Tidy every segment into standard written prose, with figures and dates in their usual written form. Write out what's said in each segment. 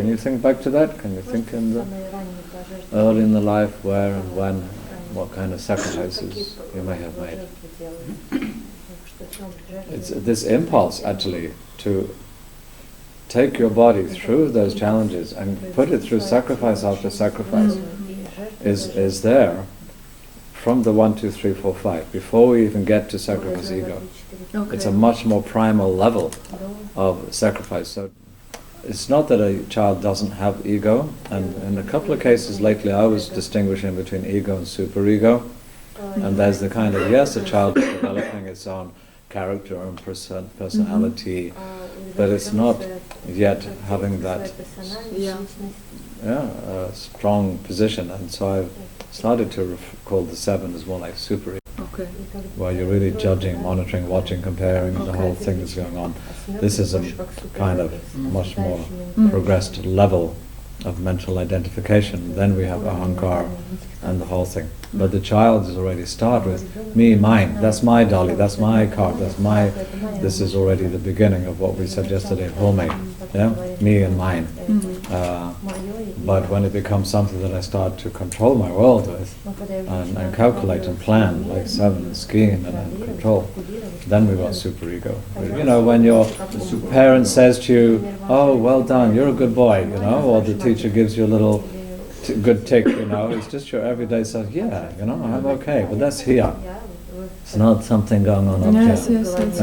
Can you think back to that? Can you think in the early in the life, where and when, what kind of sacrifices you may have made? It's this impulse actually to take your body through those challenges and put it through sacrifice after sacrifice is there from the 1, 2, 3, 4, 5 before we even get to sacrifice ego. Okay. It's a much more primal level of sacrifice. So it's not that a child doesn't have ego, and in a couple of cases lately I was distinguishing between ego and superego, and there's the kind of, yes, a child is developing its own character and personality, but it's not yet having that strong position, and so I've started to call the 7 as more like super ego, where you're really judging, monitoring, watching, comparing the whole thing that's going on. This is a kind of much more progressed level of mental identification. Then we have ahankar and the whole thing. But the child is already start with me, mine, that's my dolly, that's my car, that's my, this is already the beginning of what we said yesterday, homemade, me and mine. But when it becomes something that I start to control my world with, and calculate and plan, like 7 and scheme and control, then we've got superego. You know, when your parent says to you, oh, well done, you're a good boy, you know, or the teacher gives you a little good tick, you know, it's just your everyday self, yeah, you know, I'm okay, but that's here. It's not something going on up here.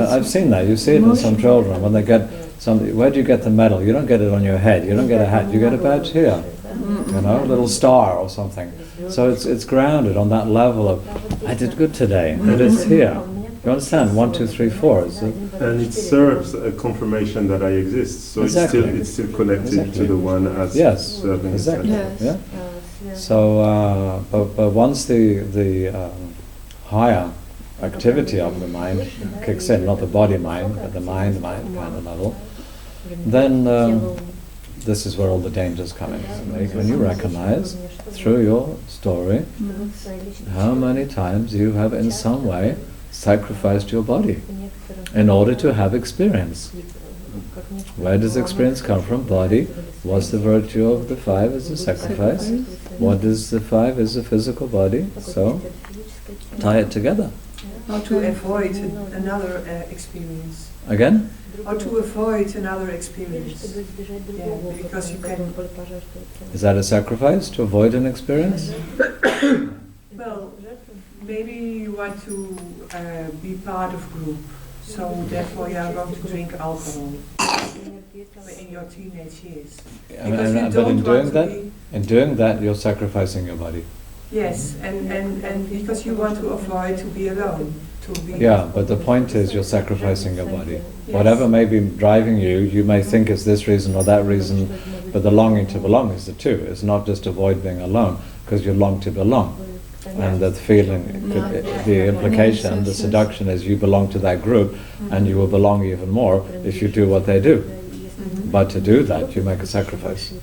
I've seen that, you see it in some children, when they get something, where do you get the medal? You don't get it on your head, you don't get a hat, you get a badge here, you know, a little star or something. So it's grounded on that level of, I did good today, it is here. You understand? 1, 2, 3, 4. And it serves a confirmation that I exist. So it's still connected to the one as serving. Exactly. Yes. Yeah. So, but once the higher activity of the mind kicks in, not the body mind, but the mind kind of level, then this is where all the dangers come in. When you recognize through your story how many times you have in some way sacrificed your body in order to have experience. Where does experience come from? Body. What's the virtue of the 5 is the sacrifice. What is the 5 is the physical body. So tie it together. How to avoid another experience. Again? How to avoid another experience. Yeah, because you can... Is that a sacrifice, to avoid an experience? Well, maybe you want to be part of group, so therefore you are going to drink alcohol in your teenage years. But in doing that, you're sacrificing your body. Yes, and because you want to avoid to be alone. Yeah, but the point is you're sacrificing your body. Yes. Whatever may be driving you, you may think it's this reason or that reason, but the longing to belong is the 2. It's not just avoid being alone, because you long to belong. And that feeling, the implication, the seduction is you belong to that group, and you will belong even more if you do what they do. But to do that, you make a sacrifice.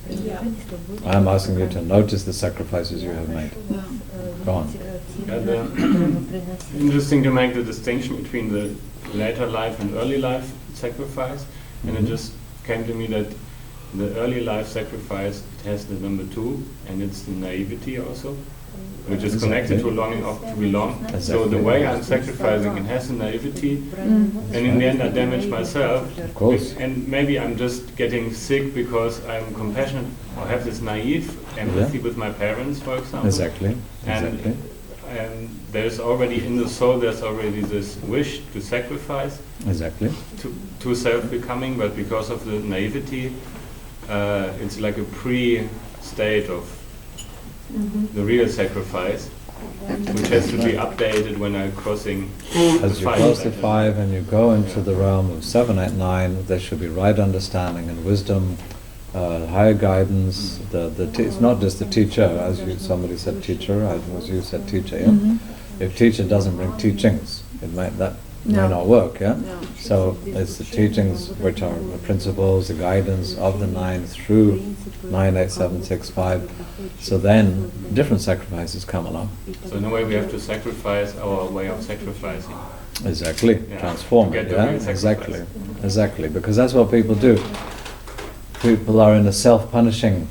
I'm asking you to notice the sacrifices you have made. Go on. Interesting to make the distinction between the later life and early life sacrifice, and it just came to me that the early life sacrifice, it has the number 2, and it's the naivety also, which is connected to longing to belong. So the way I'm sacrificing, it has the naivety, and in the end I damage myself. Of course. And maybe I'm just getting sick because I'm compassionate or have this naive empathy with my parents, for example. Exactly. And there's already in the soul, there's already this wish to sacrifice. Exactly. To self-becoming, but because of the naivety, it's like a pre-state of the real sacrifice, which has to be updated when I'm crossing as you cross the 5 and you go into the realm of 7, 8, 9, there should be right understanding and wisdom, higher guidance. It's not just the teacher, as somebody said teacher, as you said teacher. Yeah? If teacher doesn't bring teachings, may not work. So it's the teachings which are the principles, the guidance of the 9 through 9, 8, 7, 6, 5. So then different sacrifices come along. So in a way we have to sacrifice our way of sacrificing. Exactly. Transform it. Exactly. Because that's what people do. people are in a self-punishing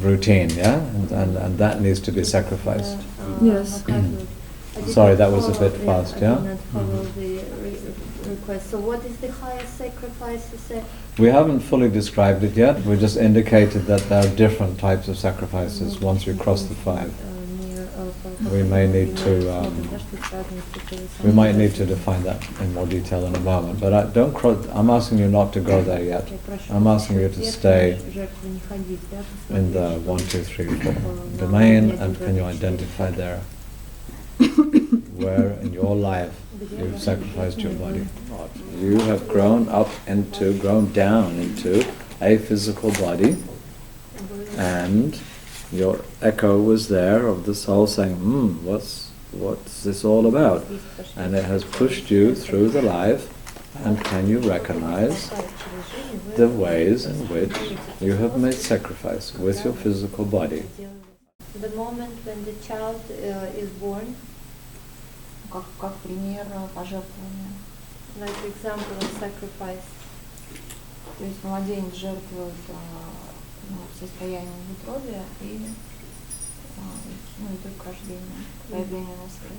routine, yeah, and that needs to be sacrificed. Yes. Sorry, that was a bit fast, yeah? I did not follow the request. So what is the highest sacrifice you say? We haven't fully described it yet. We just indicated that there are different types of sacrifices once we cross the 5. We may need to, we might need to define that in more detail in a moment. But I'm asking you not to go there yet. I'm asking you to stay in the 1, 2, 3, 4 domain, and can you identify there where in your life you've sacrificed your body? You have grown down into a physical body, and your echo was there of the soul saying, what's this all about? And it has pushed you through the life, and can you recognize the ways in which you have made sacrifice with your physical body? The moment when the child is born, like example of sacrifice. То есть младенец жертвует состоянием в утробе и идет к рождению, появлению на свет.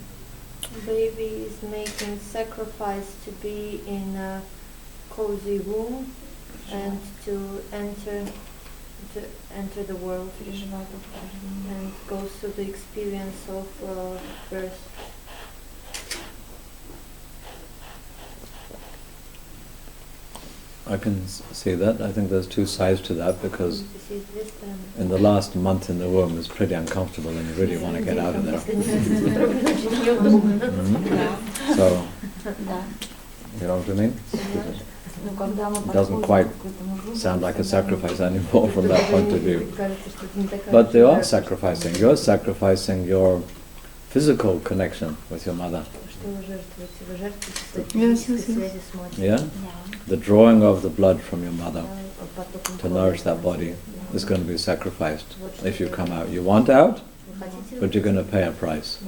Baby is making sacrifice to be in a cozy room and to enter the world and goes through the experience of birth. I can see that. I think there's two sides to that, because in the last month in the womb is pretty uncomfortable and you really want to get out of there. So, you know what I mean? It doesn't quite sound like a sacrifice anymore from that point of view. But they are sacrificing. You're sacrificing your physical connection with your mother. Yes. Yeah? The drawing of the blood from your mother to nourish that body is going to be sacrificed if you come out. You want out, but you're going to pay a price.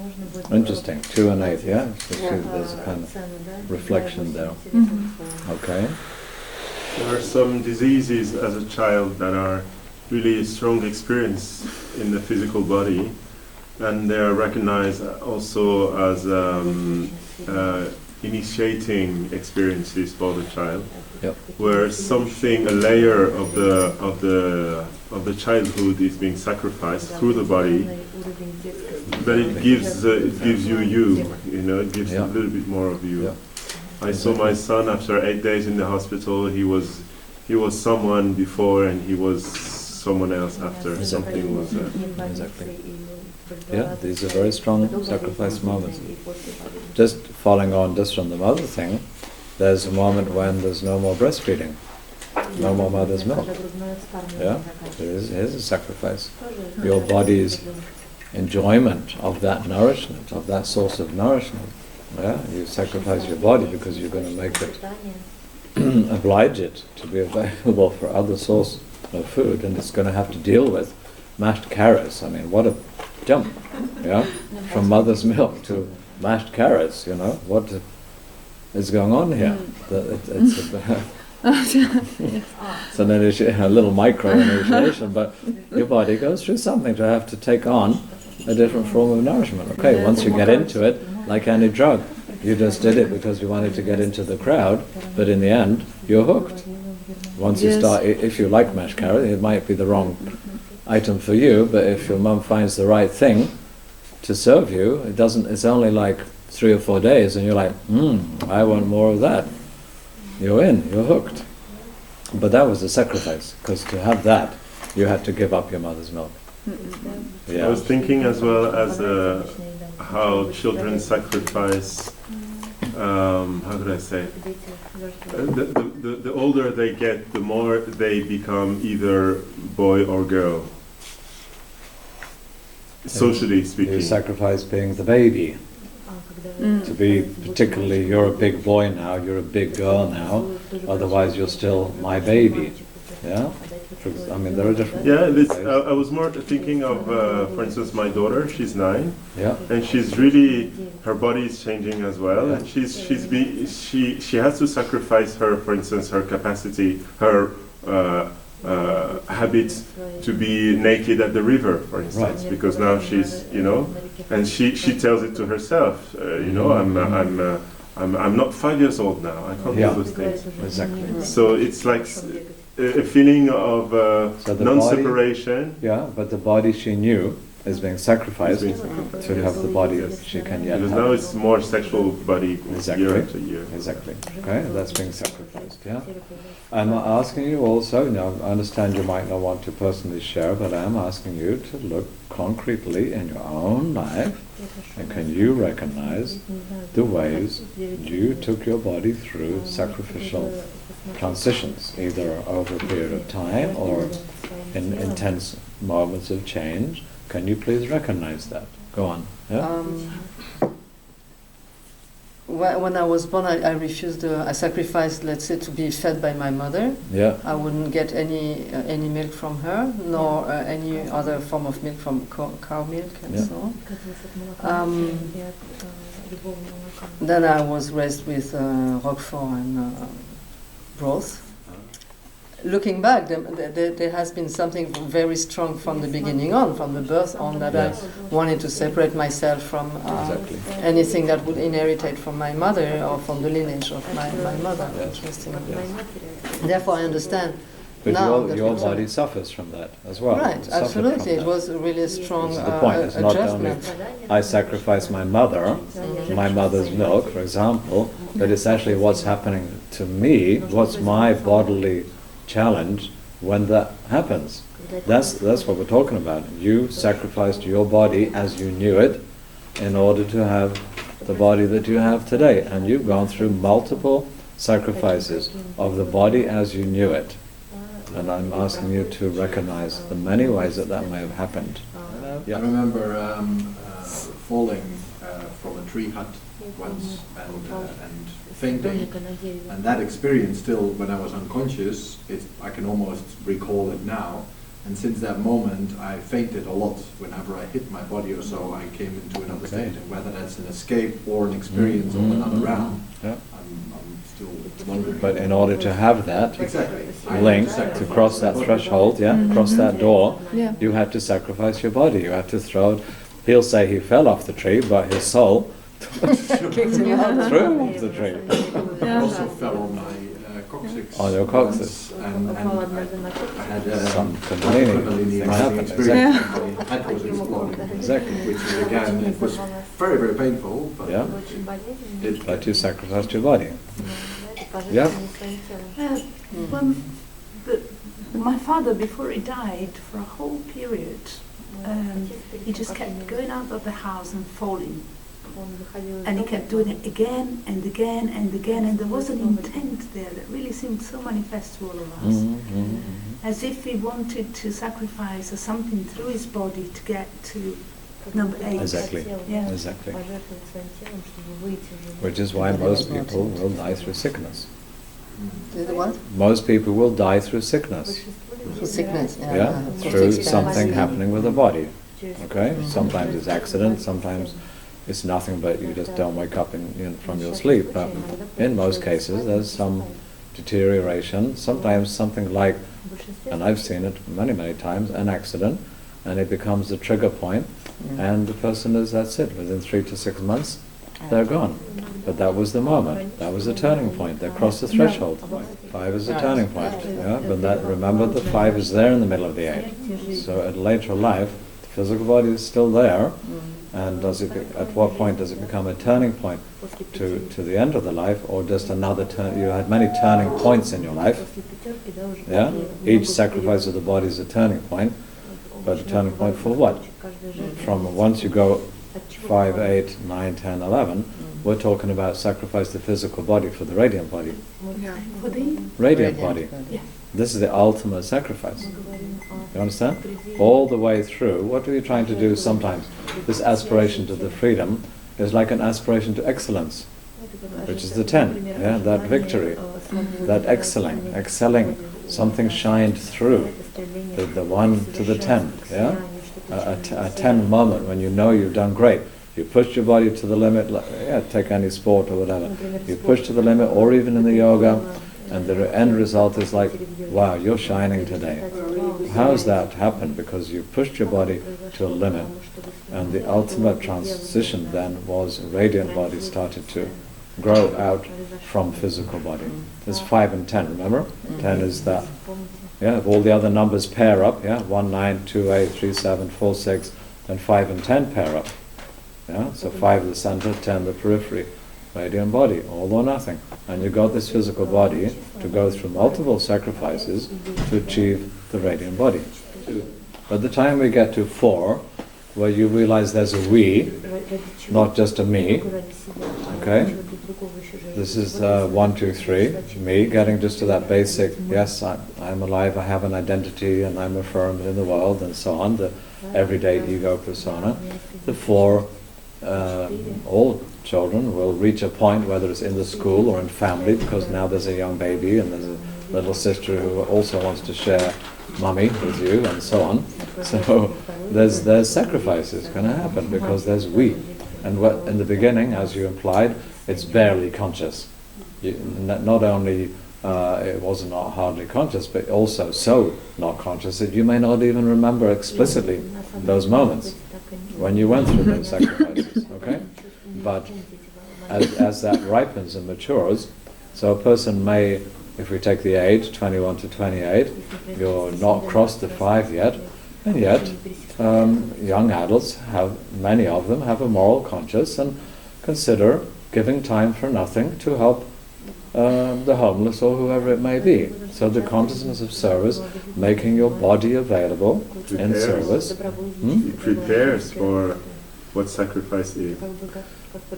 Interesting. 2 and 8, yeah? There's a kind of reflection there. Okay? There are some diseases as a child that are really a strong experience in the physical body, and they are recognized also as initiating experiences for the child, where something, a layer of the childhood is being sacrificed through the body, but it gives you know, it gives a little bit more of you. I saw my son after 8 days in the hospital. He was someone before, and he was someone else after. Something was. Exactly. Yeah, these are very strong sacrifice moments. Just following on just from the mother thing, there's a moment when there's no more breastfeeding, no more mother's milk. Yeah, here's a sacrifice. Your body's enjoyment of that nourishment, of that source of nourishment. Yeah, you sacrifice your body because you're going to make it, oblige it to be available for other source of food, and it's going to have to deal with mashed carrots. I mean, what a jump, yeah, from mother's milk to mashed carrots, you know, what is going on here? It's a little micro initiation, but your body goes through something to have to take on a different form of nourishment. Okay, once you get into it, like any drug, you just did it because you wanted to get into the crowd, but in the end, you're hooked. Once you start, if you like mashed carrot, it might be the wrong item for you, but if your mum finds the right thing to serve you, it's only like 3 or 4 days, and you're like, I want more of that. You're hooked. But that was a sacrifice, because to have that, you had to give up your mother's milk. I was thinking as well as how children sacrifice, how could I say, the older they get, the more they become either boy or girl. Socially speaking. You sacrifice being the baby. To be particularly, you're a big boy now, you're a big girl now, otherwise you're still my baby. Yeah? I mean, there are different... Yeah, I was more thinking of, for instance, my daughter, she's 9, and she's really, her body is changing as well, and she has to sacrifice her, for instance, her capacity, her habit to be naked at the river, for instance, because now she's, you know, and she tells it to herself, you know, I'm not 5 years old now. I can't do those things. Exactly. So it's like a feeling of non-separation. But the body she knew is being sacrificed to have the body that she can yet because have. now it's more sexual body year after year. Exactly. Okay, that's being sacrificed. Yeah. I'm asking you also. Now, I understand you might not want to personally share, but I'm asking you to look concretely in your own life, and can you recognize the ways you took your body through sacrificial transitions, either over a period of time or in intense moments of change? Can you please recognize that? Go on. Yeah? When I was born, I refused. I sacrificed, let's say, to be fed by my mother. Yeah. I wouldn't get any milk from her, nor any other form of milk from cow milk and so on. Then I was raised with Roquefort and broth. Looking back, there has been something very strong from the beginning on, from the birth on, that I wanted to separate myself from anything that would inherit from my mother or from the lineage of my mother. Interestingly. Therefore, I understand. But now your body suffers from that as well. Right, absolutely. It was a really strong the point. It's not only I sacrifice my mother, my mother's milk, for example, but it's actually what's happening to me, what's my bodily challenge when that happens. That's what we're talking about. You sacrificed your body as you knew it in order to have the body that you have today, and you've gone through multiple sacrifices of the body as you knew it. And I'm asking you to recognize the many ways that may have happened. I remember falling from a tree hut once and fainting, and that experience still, when I was unconscious, I can almost recall it now. And since that moment, I fainted a lot. Whenever I hit my body or so, I came into another state. And whether that's an escape or an experience of another realm, I'm still wondering. But in order to have that link, to cross that threshold, cross that door, you had to sacrifice your body. You had to throw it. He'll say he fell off the tree, but his soul kicked him out through the tree. I also fell on my coccyx. On your coccyx. And I had some Kundalini happened. Exactly. My head was exploding. Exactly. Which again, it was very, very painful. But but you sacrificed your body. Yeah. My father, before he died, for a whole period, he just kept going out of the house and falling. And he kept doing it again and again and again, and there was an intent there that really seemed so manifest to all of us. As if he wanted to sacrifice something through his body to get to number 8. Exactly. Yeah. Exactly. Which is why most people will die through sickness. What? Most people will die through sickness. Sickness, through something happening with the body. Okay? Sometimes it's accident, sometimes it's nothing but you just don't wake up from your sleep. But in most cases there's some deterioration, sometimes something like, and I've seen it many, many times, an accident, and it becomes the trigger point, and the person is, that's it, within 3 to 6 months, they're gone. But that was the moment, that was the turning point, they crossed the threshold. 5 is the turning point, but that, remember, the 5 is there in the middle of the 8. So at later life, the physical body is still there, and at what point does it become a turning point to the end of the life, or just another turn? You had many turning points in your life. Each sacrifice of the body is a turning point, but a turning point for what? From once you go 5, 8, 9, 10, 11, we're talking about sacrifice the physical body for the radiant body. For the radiant body. This is the ultimate sacrifice. You understand? All the way through, what are you trying to do sometimes? This aspiration to the freedom is like an aspiration to excellence, which is the 10, that victory, that excelling, something shined through, the 1 to the 10, a 10 moment when you know you've done great. You push your body to the limit, take any sport or whatever. You push to the limit, or even in the yoga, And the end result is like, wow, you're shining today. How's that happened? Because you pushed your body to a limit. And the ultimate transition then was radiant body started to grow out from physical body. There's 5 and 10, remember? 10 is that, yeah, if all the other numbers pair up, yeah, 1, 9, 2, 8, 3, 7, 4, 6, then 5 and 10 pair up. Yeah, so 5 the center, 10 the periphery. Radiant body, all or nothing. And you got this physical body to go through multiple sacrifices to achieve the radiant body. By the time we get to 4, where you realize there's a we, not just a me, okay? This is 1, 2, 3, me, getting just to that basic, yes, I'm alive, I have an identity, and I'm affirmed in the world, and so on, the everyday ego persona. The 4, all children will reach a point, whether it's in the school or in family, because now there's a young baby and there's a little sister who also wants to share mummy with you, and so on. So there's sacrifices going to happen because there's we. And what, in the beginning, as you implied, it's barely conscious. Not only it wasn't not hardly conscious, but also so not conscious that you may not even remember explicitly those moments when you went through those sacrifices. Okay, but as that ripens and matures, so a person may, if we take the age 21 to 28, you're not crossed the 5 yet, and yet young adults have, many of them have a moral conscience and consider giving time for nothing to help the homeless or whoever it may be. So the consciousness of service, making your body available in service. It prepares for what sacrifice is.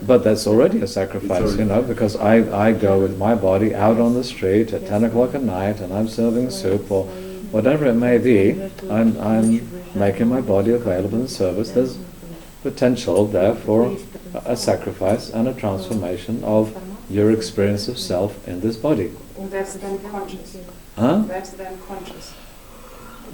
But that's already a sacrifice, you know, because I go with my body out on the street at 10 o'clock at night and I'm serving soup or whatever it may be. I'm making my body available in service. There's potential there for a sacrifice and a transformation of your experience of self in this body. That's then conscious. Huh? That's then conscious.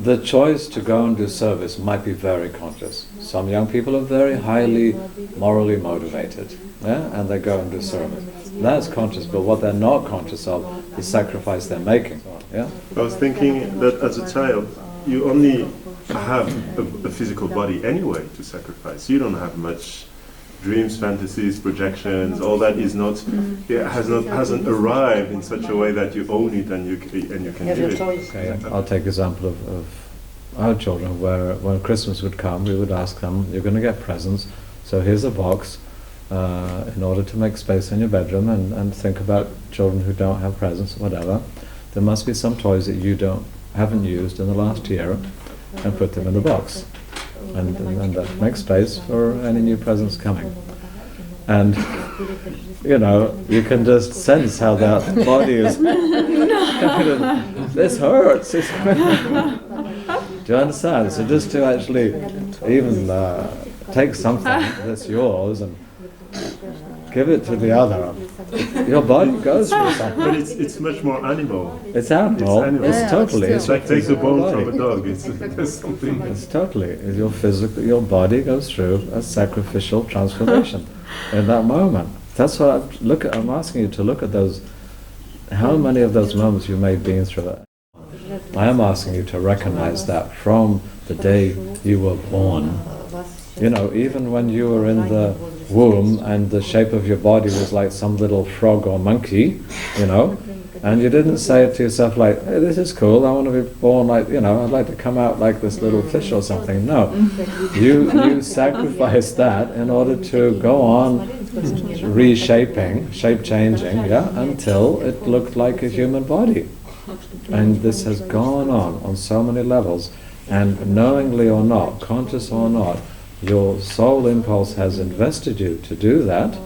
The choice to go and do service might be very conscious. Some young people are very highly morally motivated, yeah? And they go and do service. That's conscious, but what they're not conscious of is sacrifice they're making. Yeah? I was thinking that as a child, you only have a physical body anyway to sacrifice. You don't have much dreams, fantasies, projections. All that is not, hasn't arrived in such a way that you own it and you can do it. Okay, I'll take example of our children, where when Christmas would come, we would ask them, "You're going to get presents, so here's a box in order to make space in your bedroom and think about children who don't have presents, whatever. There must be some toys that you haven't used in the last year, and put them in the box." And that makes space for any new presents coming. And, you know, you can just sense how that body is kind of, this hurts. Do you understand? So just to actually even take something that's yours and give it to the other, your body goes through something. But it's much more animal. It's animal. It's totally. It's like take the bone from a dog. It's something. It's totally. Your body goes through a sacrificial transformation in that moment. That's what I'm asking you to look at those. How many of those moments you may have been through it? I am asking you to recognize that from the day you were born. You know, even when you were in the womb and the shape of your body was like some little frog or monkey, you know, and you didn't say it to yourself like, "Hey, this is cool, I want to be born like, you know, I'd like to come out like this little fish or something." No, you sacrificed that in order to go on reshaping, shape changing, yeah, until it looked like a human body. And this has gone on so many levels, and knowingly or not, conscious or not, your soul impulse has invested you to do that,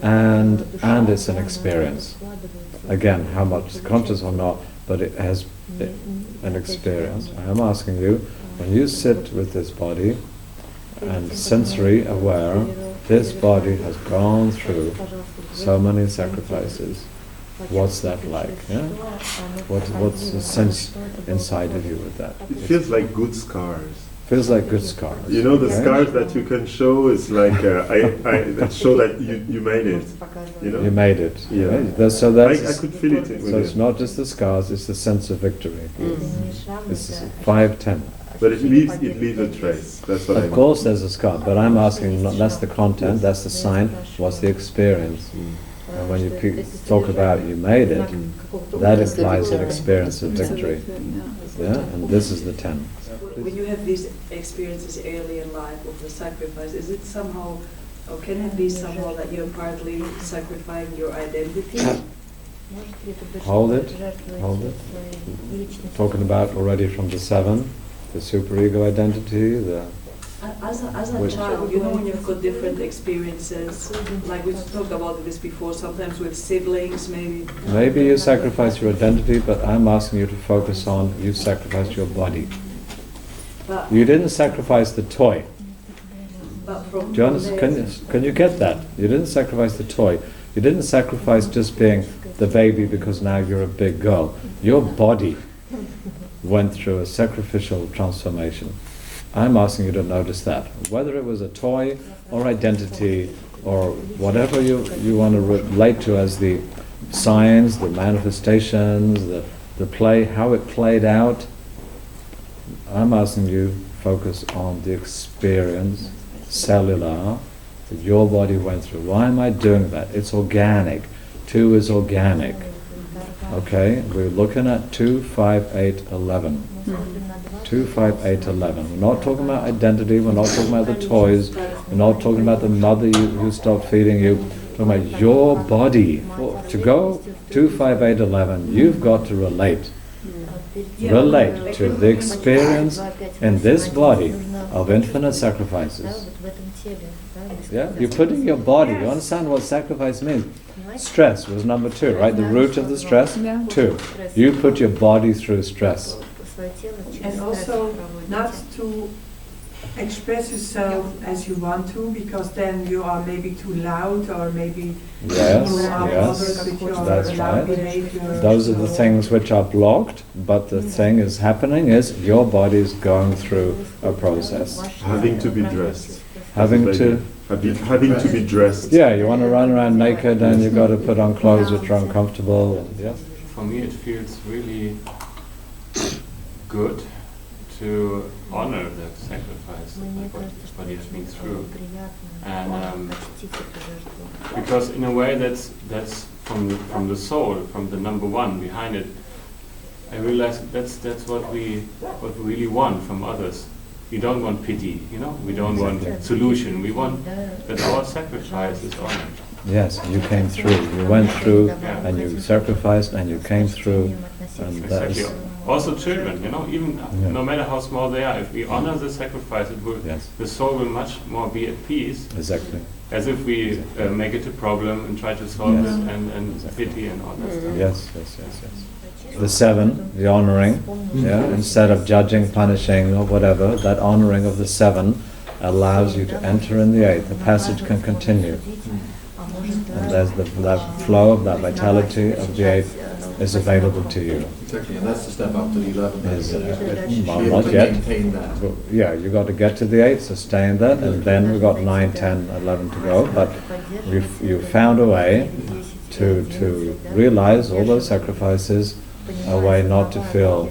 and it's an experience. Again, how much conscious or not, but it has an experience. I am asking you, when you sit with this body and sensory aware, this body has gone through so many sacrifices. What's that like? Yeah? What's the sense inside of you with that? It feels like good scars. Feels like good scars. You know, the scars that you can show is like that show that you made it. You know, You made it. Yeah. Right? So that's I could feel it. so it's not just the scars; it's the sense of victory. This is 5:10. But it leaves a trace. That's what I Of mean. course, there's a scar, but I'm asking. That's the content. That's the sign. What's the experience? And when you talk about you made it, that implies an experience of victory. Yeah, and this is the 10. When you have these experiences early in life of the sacrifice, is it somehow, or can it be somehow that you're partly sacrificing your identity? Hold it. Talking about already from the 7, the superego identity, the... As a child, you know, when you've got different experiences, like we talked about this before, sometimes with siblings, maybe. Maybe you sacrifice your identity, but I'm asking you to focus on you sacrificed your body. But, You didn't sacrifice the toy. but from Do you understand? Can you get that? You didn't sacrifice the toy. You didn't sacrifice just being the baby because now you're a big girl. Your body went through a sacrificial transformation. I'm asking you to notice that. Whether it was a toy or identity or whatever you want to relate to as the signs, the manifestations, the play, how it played out, I'm asking you focus on the experience, cellular, that your body went through. Why am I doing that? It's organic. 2 is organic. Okay, we're looking at 2, 5, 8, 11. 2, 5, 8, 11. We're not talking about identity, we're not talking about the toys, we're not talking about the mother who stopped feeding you, we're talking about your body. To go 2, 5, 8, 11, you've got to relate. Relate to the experience in this body of infinite sacrifices. Yeah, you're putting your body, you understand what sacrifice means? Stress was number 2, right? The root of the stress, 2. You put your body through stress. And also not to express yourself as you want to, because then you are maybe too loud or maybe Yes, you are yes, bothered with your that's loud right. behavior. Those are the things which are blocked, but the thing is happening is your body is going through a process. Having to be dressed. Having to be dressed. Yeah, you want to run around naked and you've got to put on clothes which are uncomfortable. Yeah. For me, it feels really good to honor that sacrifice that my body has been through, and because in a way that's from the soul, from the number 1 behind it. I realize that's what we really want from others. We don't want pity, you know. We don't want solution. We want that our sacrifice is honored. Yes, you came through. You went through, and you sacrificed, and you came through, and that Exactly. is. Also children, you know, even no matter how small they are, if we honor the sacrifice, it will, the soul will much more be at peace. Exactly. As if we make it a problem and try to solve it and pity and all that stuff. Yes. The 7, the honoring, instead of judging, punishing, or whatever, that honoring of the 7 allows you to enter in the 8. The passage can continue. And there's that flow of that vitality of the 8 is available to you. Exactly, and that's the step up to the 11. Well, not yet. Maintain that. Well, yeah, you got to get to the 8, sustain that, and then we've got 9, 10, 11 to go. But you found a way to realize all those sacrifices, a way not to feel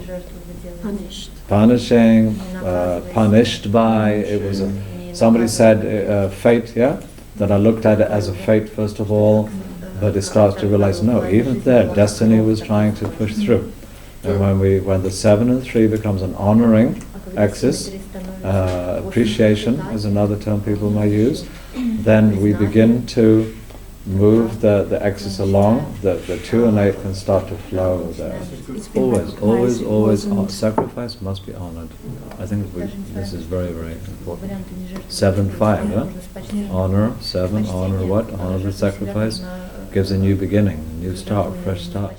punished by. It was somebody said fate, that I looked at it as a fate first of all, but it starts to realize no, even there destiny was trying to push through. And when the 7 and 3 becomes an honoring axis, appreciation is another term people may use, then we begin to move the axis along, the 2 and 8 can start to flow there. Always, sacrifice must be honored. I think this is very, very important. 7, 5, honor, 7, honor what? Honor the sacrifice, gives a new beginning, a new start, fresh start.